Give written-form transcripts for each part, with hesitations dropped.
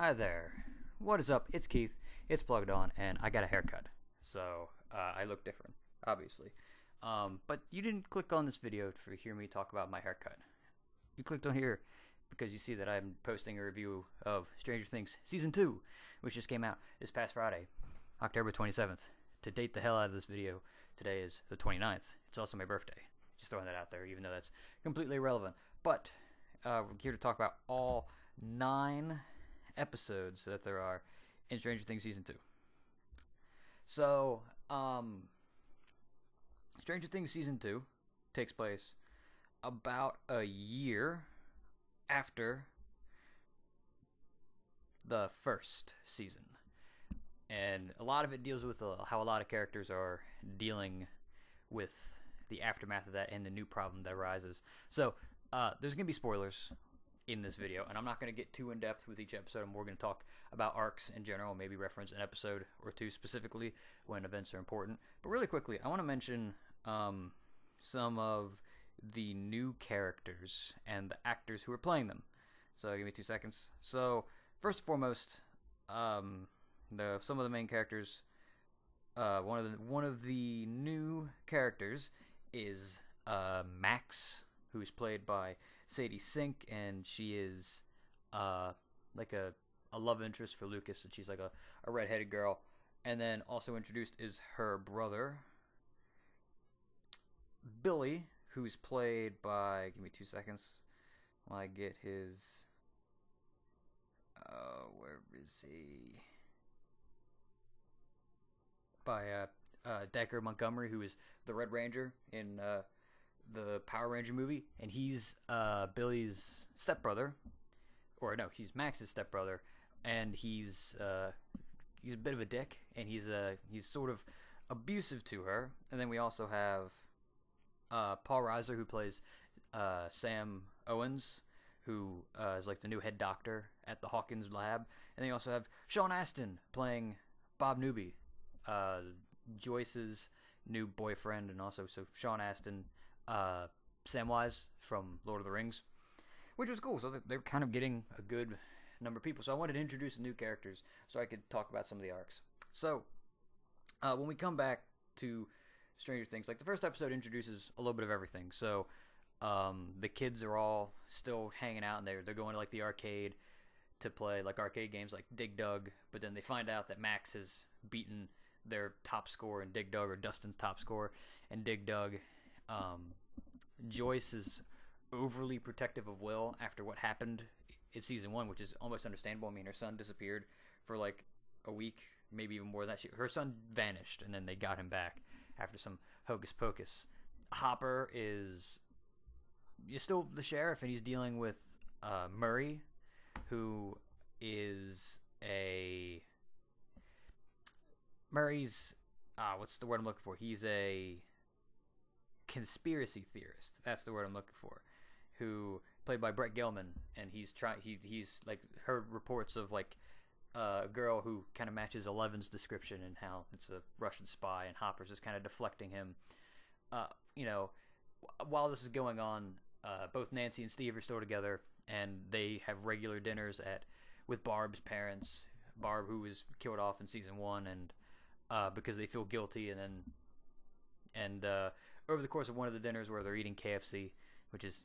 Hi there. What is up? It's Keith. It's plugged on, and I got a haircut. So, I look different, obviously. But you didn't click on this video to hear me talk about my haircut. You clicked on here because you see that I'm posting a review of Stranger Things Season 2, which just came out this past Friday, October 27th. To date the hell out of this video, today is the 29th. It's also my birthday. Just throwing that out there, even though that's completely irrelevant. But, we're here to talk about all 9 episodes that there are in Stranger Things Season 2. So, Stranger Things Season 2 takes place about a year after the first season. And a lot of it deals with how a lot of characters are dealing with the aftermath of that and the new problem that arises. So, there's going to be spoilers in this video, and I'm not going to get too in-depth with each episode. I'm more going to talk about arcs in general, maybe reference an episode or two specifically when events are important. But really quickly, I want to mention some of the new characters and the actors who are playing them. So give me 2 seconds. So first and foremost, some of the main characters. One of the new characters is Max, who's played by Sadie Sink, and she is like a love interest for Lucas, and she's like a redheaded girl. And then also introduced is her brother, Billy, who's played by, give me 2 seconds while I get his, where is he? By Decker Montgomery, who is the Red Ranger in the Power Ranger movie, and he's Billy's stepbrother, or no, he's Max's stepbrother, and he's a bit of a dick, and he's sort of abusive to her. And then we also have Paul Reiser, who plays Sam Owens, who is like the new head doctor at the Hawkins lab. And then you also have Sean Astin playing Bob Newby, Joyce's new boyfriend, and also Sean Astin, Samwise from Lord of the Rings, which was cool. So they're kind of getting a good number of people. So I wanted to introduce the new characters so I could talk about some of the arcs. So when we come back to Stranger Things, like the first episode introduces a little bit of everything. So the kids are all still hanging out, and they're going to like the arcade to play like arcade games like Dig Dug, but then they find out that Max has beaten their top score in Dig Dug, or Dustin's top score in Dig Dug. Joyce is overly protective of Will after what happened in season 1, which is almost understandable. I mean, her son disappeared for like a week, maybe even more than that. Her son vanished, and then they got him back after some hocus pocus. Hopper is still the sheriff, and he's dealing with Murray, who is Murray's what's the word I'm looking for? He's a conspiracy theorist. That's the word I'm looking for. Who played by Brett Gelman, and he's like heard reports of like a girl who kind of matches Eleven's description, and how it's a Russian spy, and Hopper's just kind of deflecting him. While this is going on, both Nancy and Steve are still together, and they have regular dinners with Barb's parents. Barb, who was killed off in season 1, and because they feel guilty, and over the course of one of the dinners where they're eating KFC, which is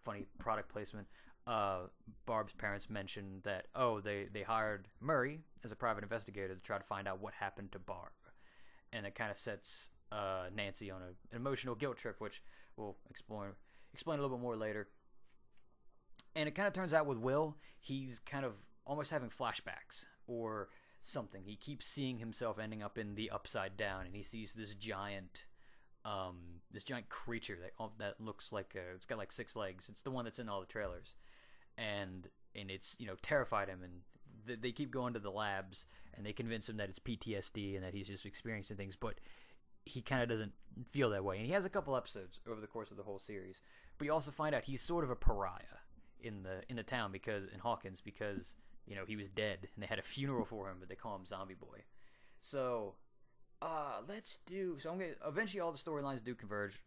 funny product placement, Barb's parents mentioned that they hired Murray as a private investigator to try to find out what happened to Barb, and it kind of sets Nancy on an emotional guilt trip, which we'll explain a little bit more later. And it kind of turns out with Will, he's kind of almost having flashbacks or something. He keeps seeing himself ending up in the Upside Down, and he sees this giant creature that looks like it's got like 6 legs. It's the one that's in all the trailers, and it's terrified him. And they keep going to the labs, and they convince him that it's PTSD and that he's just experiencing things, but he kind of doesn't feel that way. And he has a couple episodes over the course of the whole series, but you also find out he's sort of a pariah in the town, because in Hawkins, because he was dead and they had a funeral for him, but they call him Zombie Boy. So eventually all the storylines do converge,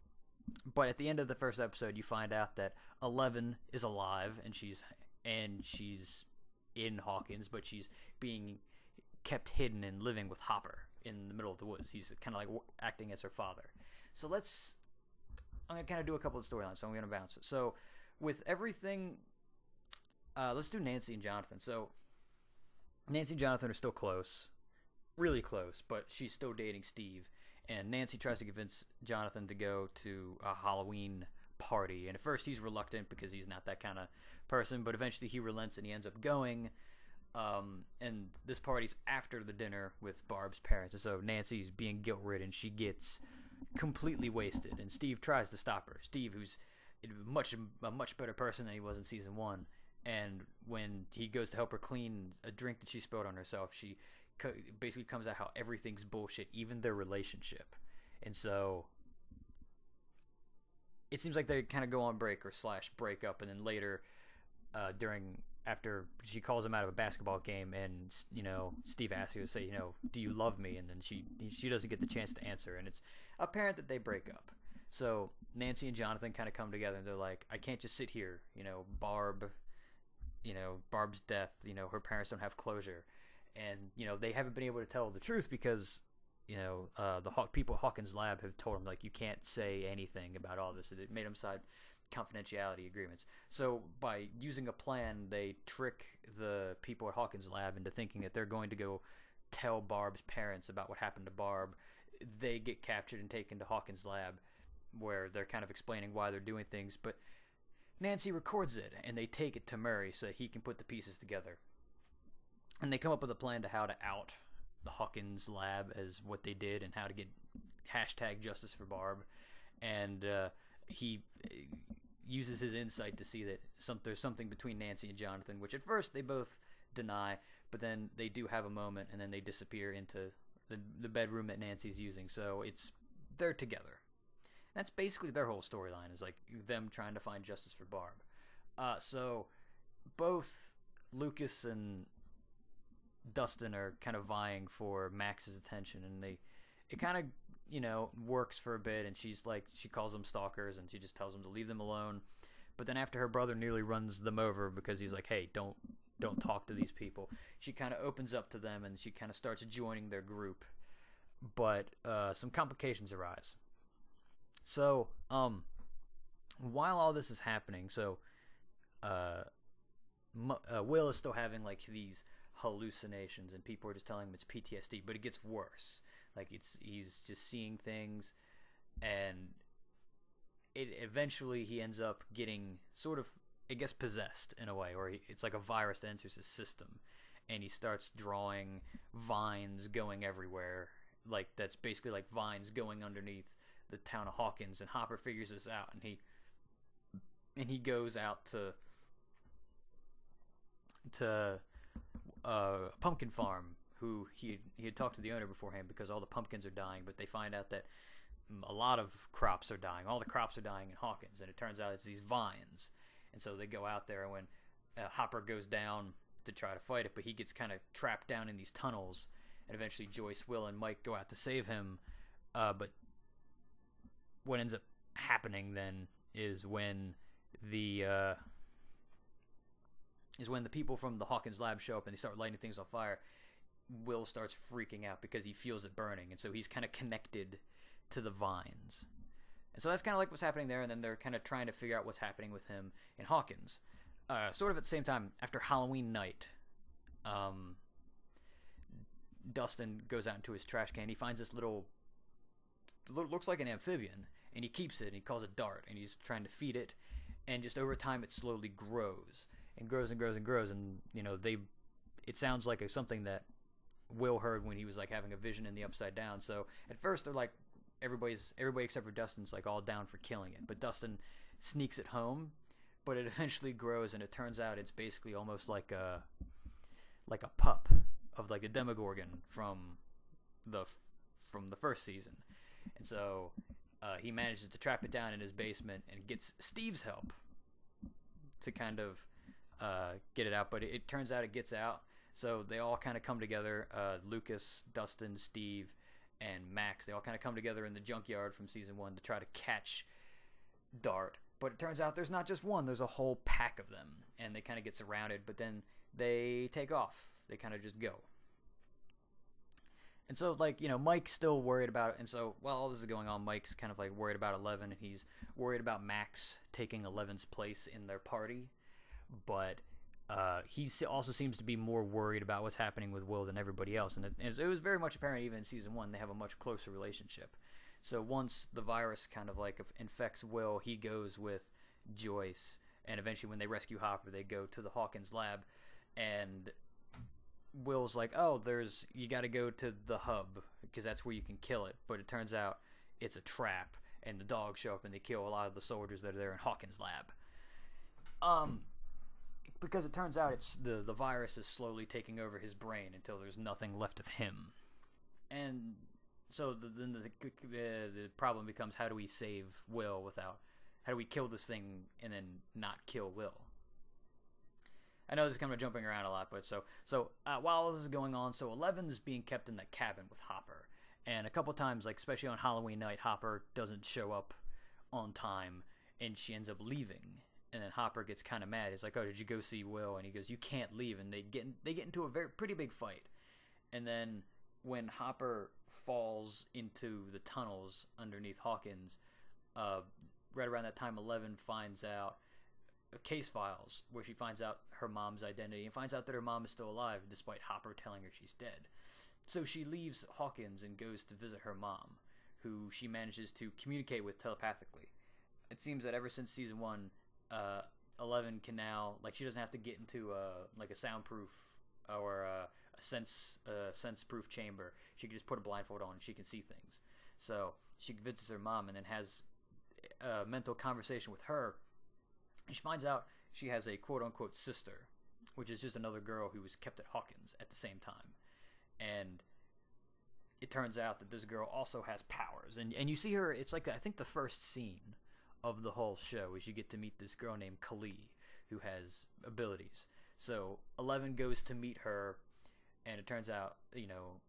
but at the end of the first episode you find out that 11 is alive, and she's in Hawkins, but she's being kept hidden and living with Hopper in the middle of the woods. He's kind of like acting as her father. So I'm going to kind of do a couple of storylines, so I'm going to bounce it. So with everything, let's do Nancy and Jonathan. So Nancy and Jonathan are still close, really close, but she's still dating Steve. And Nancy tries to convince Jonathan to go to a Halloween party. And at first he's reluctant because he's not that kind of person, but eventually he relents and he ends up going. And this party's after the dinner with Barb's parents. And so Nancy's being guilt-ridden. She gets completely wasted, and Steve tries to stop her. Steve, who's a much better person than he was in season 1, and when he goes to help her clean a drink that she spilled on herself, she basically comes out how everything's bullshit, even their relationship. And so it seems like they kind of go on break or / break up, and then later after she calls him out of a basketball game, and Steve asks her to say, do you love me? And then she doesn't get the chance to answer, and it's apparent that they break up. So Nancy and Jonathan kind of come together, and they're like, I can't just sit here, Barb's death, her parents don't have closure, and they haven't been able to tell the truth because the people at Hawkins Lab have told them, like, you can't say anything about all this. It made them sign confidentiality agreements. So by using a plan, they trick the people at Hawkins Lab into thinking that they're going to go tell Barb's parents about what happened to Barb. They get captured and taken to Hawkins Lab, where they're kind of explaining why they're doing things, but Nancy records it, and they take it to Murray so that he can put the pieces together. And they come up with a plan to how to out the Hawkins Lab as what they did, and how to get #Justice for Barb. And he uses his insight to see that there's something between Nancy and Jonathan, which at first they both deny, but then they do have a moment, and then they disappear into the bedroom that Nancy's using. So they're together. That's basically their whole storyline, is like them trying to find justice for Barb. So both Lucas and Dustin are kind of vying for Max's attention, and it kind of works for a bit, and she calls them stalkers, and she just tells them to leave them alone. But then after her brother nearly runs them over because he's like, hey, don't talk to these people, she kind of opens up to them, and she kind of starts joining their group. But some complications arise. So while all this is happening, Will is still having like these hallucinations, and people are just telling him it's PTSD, but it gets worse. Like he's just seeing things, and eventually he ends up getting sort of, I guess, possessed in a way, or it's like a virus that enters his system, and he starts drawing vines going everywhere. Like that's basically like vines going underneath the town of Hawkins, and Hopper figures this out, and he goes out to a pumpkin farm, who he had talked to the owner beforehand because all the pumpkins are dying, but they find out that a lot of crops are dying. All the crops are dying in Hawkins, and it turns out it's these vines. And so they go out there, and when Hopper goes down to try to fight it, but he gets kind of trapped down in these tunnels, and eventually Joyce, Will, and Mike go out to save him. But what ends up happening then is when the people from the Hawkins Lab show up and they start lighting things on fire, Will starts freaking out because he feels it burning, and so he's kind of connected to the vines. And so that's kind of like what's happening there, and then they're kind of trying to figure out what's happening with him in Hawkins. Sort of at the same time, after Halloween night, Dustin goes out into his trash can. He finds this looks like an amphibian, and he keeps it, and he calls it Dart, and he's trying to feed it, and just over time it slowly grows and grows and grows and grows, and it sounds like something that Will heard when he was like having a vision in the Upside Down. So at first they're like, everybody except for Dustin's like all down for killing it, but Dustin sneaks it home. But it eventually grows, and it turns out it's basically almost like a pup of like a Demogorgon from the first season. And so he manages to trap it down in his basement and gets Steve's help to kind of get it out. But it turns out it gets out. So they all kind of come together, Lucas, Dustin, Steve, and Max. They all kind of come together in the junkyard from season 1 to try to catch Dart. But it turns out there's not just one, there's a whole pack of them. And they kind of get surrounded, but then they take off. They kind of just go. And so, like, Mike's still worried about it. And so, while all this is going on, Mike's kind of, like, worried about Eleven. And he's worried about Max taking Eleven's place in their party. But he also seems to be more worried about what's happening with Will than everybody else. And it was very much apparent even in Season 1 they have a much closer relationship. So once the virus kind of, like, infects Will, he goes with Joyce. And eventually when they rescue Hopper, they go to the Hawkins lab. And Will's like, oh, you got to go to the hub because that's where you can kill it. But it turns out it's a trap, and the dogs show up and they kill a lot of the soldiers that are there in Hawkins' lab. Because it turns out it's the virus is slowly taking over his brain until there's nothing left of him. And so then the problem becomes, how do we save Will how do we kill this thing and then not kill Will? I know this is kind of jumping around a lot, but so while this is going on, so Eleven's being kept in the cabin with Hopper, and a couple times, like especially on Halloween night, Hopper doesn't show up on time, and she ends up leaving, and then Hopper gets kind of mad. He's like, "Oh, did you go see Will?" And he goes, "You can't leave," and they get into a pretty big fight, and then when Hopper falls into the tunnels underneath Hawkins, right around that time, 11 finds out case files where she finds out her mom's identity and finds out that her mom is still alive despite Hopper telling her she's dead. So she leaves Hawkins and goes to visit her mom, who she manages to communicate with telepathically. It seems that ever since Season 1, 11 can now, like, she doesn't have to get into a soundproof or a sense-proof chamber. She can just put a blindfold on and she can see things. So she visits her mom and then has a mental conversation with her. And she finds out she has a quote-unquote sister, which is just another girl who was kept at Hawkins at the same time. And it turns out that this girl also has powers. And you see her, it's like, I think the first scene of the whole show is you get to meet this girl named Kali, who has abilities. So 11 goes to meet her, and it turns out,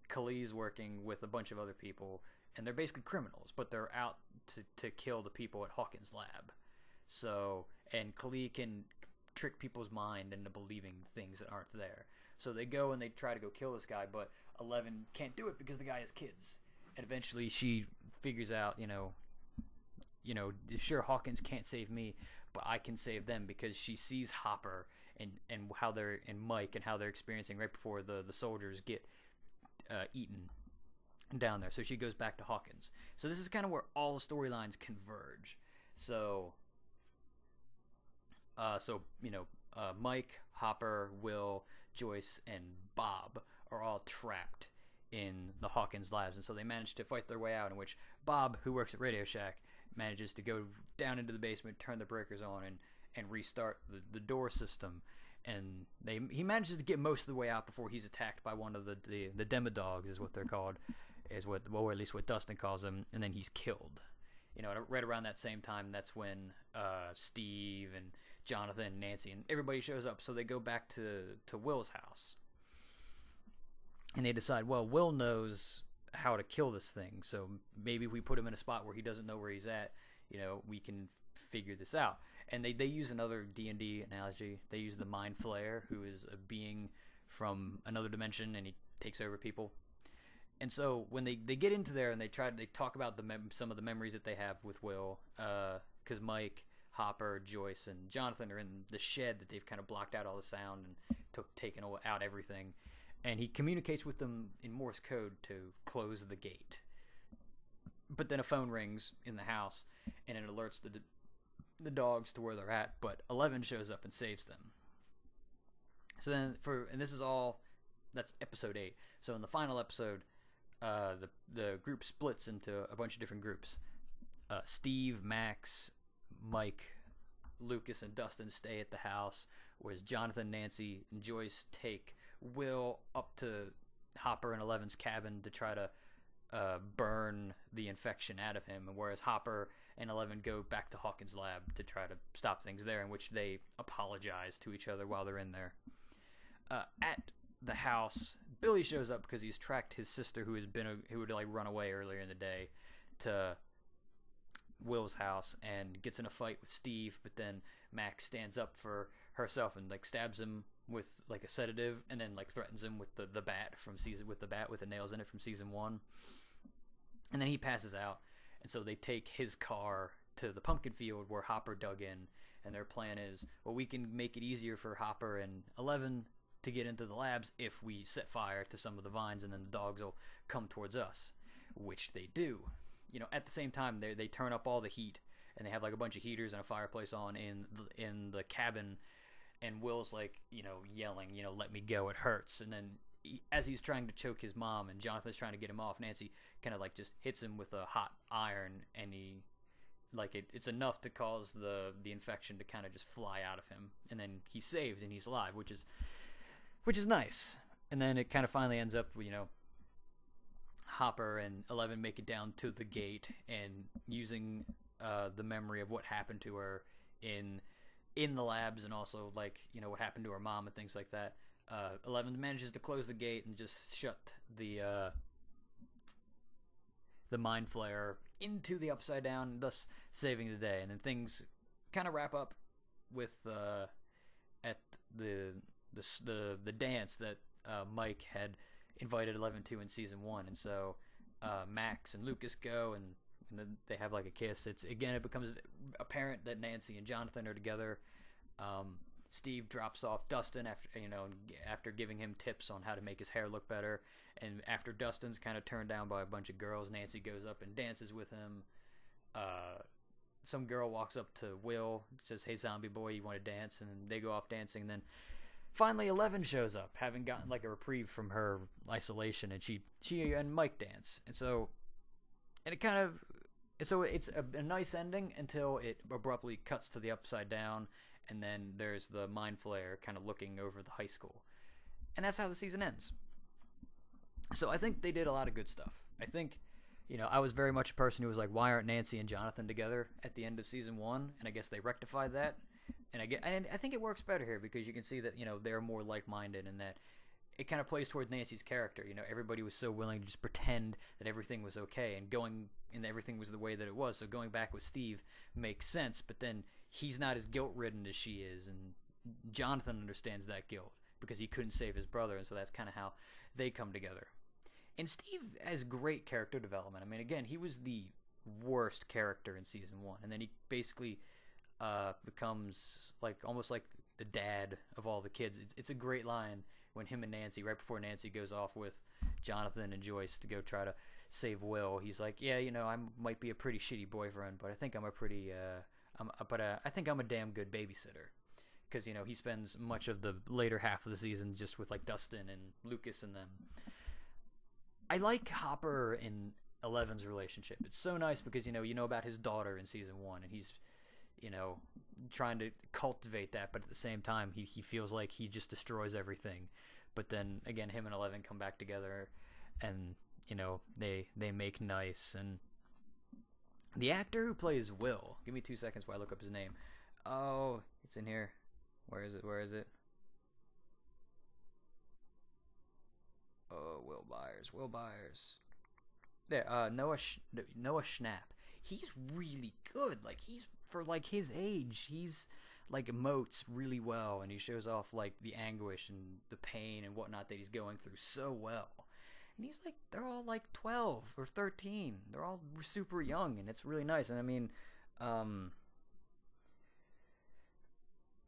Kali's working with a bunch of other people, and they're basically criminals, but they're out to kill the people at Hawkins' lab. So, and Kali can trick people's mind into believing things that aren't there. So they go and they try to go kill this guy, but 11 can't do it because the guy has kids. And eventually she figures out, sure, Hawkins can't save me, but I can save them, because she sees Hopper and how they're, and Mike, and how they're experiencing right before the soldiers get eaten down there. So she goes back to Hawkins. So this is kind of where all the storylines converge. So Mike, Hopper, Will, Joyce, and Bob are all trapped in the Hawkins labs, and so they manage to fight their way out, in which Bob, who works at Radio Shack, manages to go down into the basement, turn the breakers on, and restart the door system. And he manages to get most of the way out before he's attacked by one of the Demodogs, is what they're called, or at least what Dustin calls them, and then he's killed. Right around that same time, that's when Steve and Jonathan and Nancy and everybody shows up. So they go back to Will's house, and they decide, well, Will knows how to kill this thing, so maybe if we put him in a spot where he doesn't know where he's at, we can figure this out. And they use another D&D analogy. They use the Mind Flayer, who is a being from another dimension, and he takes over people. And so when they get into there and they talk about some of the memories that they have with Will, because Mike, Hopper, Joyce, and Jonathan are in the shed that they've kind of blocked out all the sound and taken out everything. And he communicates with them in Morse code to close the gate. But then a phone rings in the house, and it alerts the dogs to where they're at. But 11 shows up and saves them. So then, and this is all, that's episode 8. So in the final episode, the group splits into a bunch of different groups. Steve, Max, Mike, Lucas, and Dustin stay at the house, whereas Jonathan, Nancy, and Joyce take Will up to Hopper and 11's cabin to try to burn the infection out of him, and whereas Hopper and 11 go back to Hawkins' lab to try to stop things there, in which they apologize to each other while they're in there. At the house, Billy shows up because he's tracked his sister, who would run away earlier in the day, to Will's house, and gets in a fight with Steve. But then Max stands up for herself and stabs him with like a sedative, and then like threatens him with the bat from season with the nails in it from season 1, and then he passes out, and so they take his car to the pumpkin field where Hopper dug in, and their plan is, well, we can make it easier for Hopper and 11 to get into the labs if we set fire to some of the vines, and then the dogs will come towards us, which they do. At the same time, they turn up all the heat, and they have like a bunch of heaters and a fireplace on in the cabin, and Will's like, yelling, let me go, it hurts. And then as he's trying to choke his mom and Jonathan's trying to get him off, Nancy kind of like just hits him with a hot iron, and it's enough to cause the infection to kind of just fly out of him, and then he's saved and he's alive, which is nice. And then it kind of finally ends up, Hopper and 11 make it down to the gate, and using the memory of what happened to her in the labs, and also like what happened to her mom and things like that. 11 manages to close the gate and just shut the mind flayer into the Upside Down, thus saving the day. And then things kind of wrap up with at the dance that Mike had invited 11 to in season 1, and so Max and Lucas go, and then they have like a kiss. It becomes apparent that Nancy and Jonathan are together. Steve drops off Dustin after giving him tips on how to make his hair look better, and after Dustin's kind of turned down by a bunch of girls, Nancy goes up and dances with him. Some girl walks up to Will, says, "Hey, zombie boy, you want to dance?" And they go off dancing. And then finally 11 shows up, having gotten like a reprieve from her isolation, and she and Mike dance. And so it's a nice ending until it abruptly cuts to the Upside Down, and then there's the mind flayer kind of looking over the high school. And that's how the season ends. So I think they did a lot of good stuff. I think, I was very much a person who was like, why aren't Nancy and Jonathan together at the end of season 1? And I guess they rectified that. And I think it works better here because you can see that, they're more like-minded, and that it kind of plays towards Nancy's character. Everybody was so willing to just pretend that everything was okay, and everything was the way that it was. So going back with Steve makes sense, but then he's not as guilt-ridden as she is, and Jonathan understands that guilt because he couldn't save his brother, and so that's kind of how they come together. And Steve has great character development. I mean, again, he was the worst character in season 1, and then he basically becomes like almost like the dad of all the kids. It's a great line when him and Nancy, right before Nancy goes off with Jonathan and Joyce to go try to save Will, he's like, yeah, I might be a pretty shitty boyfriend, but I think I'm a pretty I think I'm a damn good babysitter, because he spends much of the later half of the season just with like Dustin and Lucas and them. I like Hopper and 11's relationship. It's so nice because you know about his daughter in season 1, and he's trying to cultivate that, but at the same time he feels like he just destroys everything. But then again, him and 11 come back together, and they make nice. And the actor who plays Will, give me 2 seconds while I look up his name. Oh, it's in here. Where is it? Oh, Will Byers. There, Noah Schnapp. He's really good. Like, he's, for like his age, he's like emotes really well, and he shows off like the anguish and the pain and whatnot that he's going through so well. And he's like, they're all like 12 or 13. They're all super young, and it's really nice. And I mean,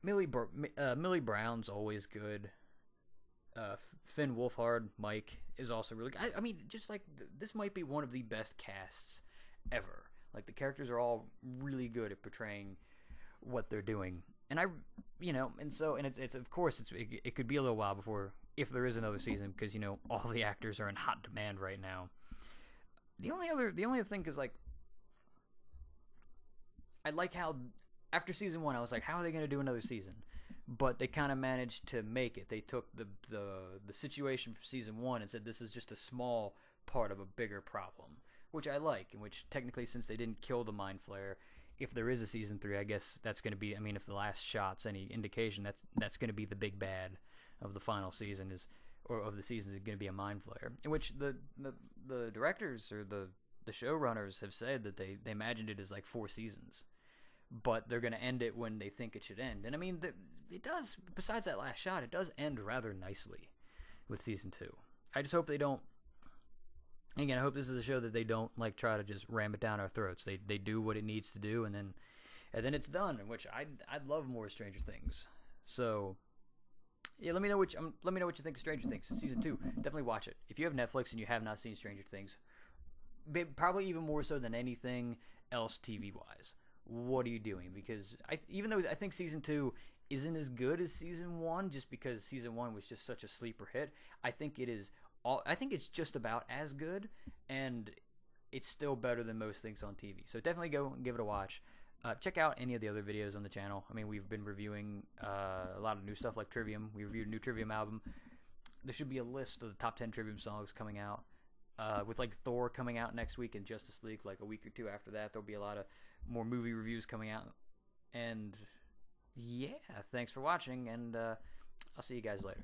Millie Brown's always good. Finn Wolfhard, Mike, is also really good. I mean, just like, this might be one of the best casts ever. Like, the characters are all really good at portraying what they're doing. And it's of course, it could be a little while before, if there is another season, because, all the actors are in hot demand right now. The only other thing is, like, I like how, after season 1, I was like, how are they going to do another season? But they kind of managed to make it. They took the situation from season 1 and said, this is just a small part of a bigger problem, which I like, and which technically, since they didn't kill the Mind Flayer, if there is a season 3, I guess that's going to be, I mean, if the last shot's any indication, that's going to be the big bad of the final season, of the season is going to be a Mind Flayer, in which the directors or the showrunners have said that they imagined it as like 4 seasons, but they're going to end it when they think it should end. And I mean, it does. Besides that last shot, it does end rather nicely with season 2. I just hope they don't. Again, I hope this is a show that they don't like try to just ram it down our throats. They do what it needs to do, and then it's done. Which I'd love more Stranger Things. So yeah, let me know what you think of Stranger Things season 2. Definitely watch it if you have Netflix and you have not seen Stranger Things. Probably even more so than anything else TV wise. What are you doing? Because even though I think season 2 isn't as good as season 1, just because season 1 was just such a sleeper hit, I think it's just about as good, and it's still better than most things on TV. So definitely go and give it a watch. Check out any of the other videos on the channel. I mean, we've been reviewing a lot of new stuff like Trivium. We reviewed a new Trivium album. There should be a list of the top 10 Trivium songs coming out. With like Thor coming out next week and Justice League like a week or two after that, there'll be a lot of more movie reviews coming out. And yeah, thanks for watching, and I'll see you guys later.